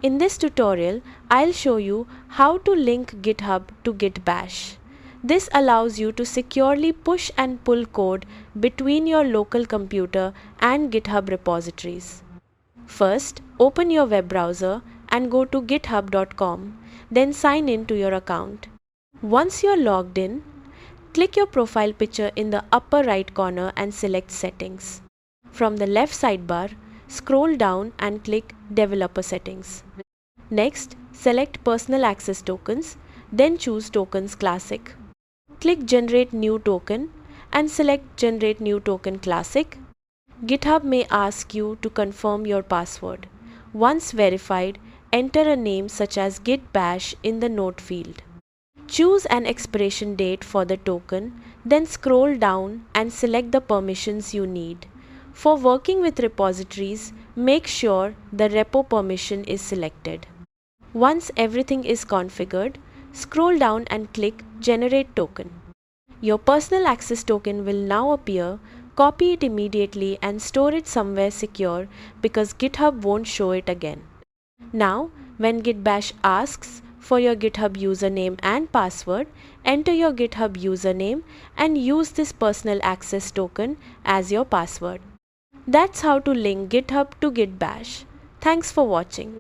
In this tutorial, I'll show you how to link GitHub to Git Bash. This allows you to securely push and pull code between your local computer and GitHub repositories. First, open your web browser and go to github.com, then sign in to your account. Once you're logged in, click your profile picture in the upper right corner and select Settings. From the left sidebar, scroll down and click Developer Settings. Next, select Personal Access Tokens, then choose Tokens Classic. Click Generate New Token and select Generate New Token Classic. GitHub may ask you to confirm your password. Once verified, enter a name such as Git Bash in the note field. Choose an expiration date for the token, then scroll down and select the permissions you need. For working with repositories, make sure the repo permission is selected. Once everything is configured, scroll down and click Generate Token. Your personal access token will now appear. Copy it immediately and store it somewhere secure because GitHub won't show it again. Now, when Git Bash asks for your GitHub username and password, enter your GitHub username and use this personal access token as your password. That's how to link GitHub to Git Bash. Thanks for watching.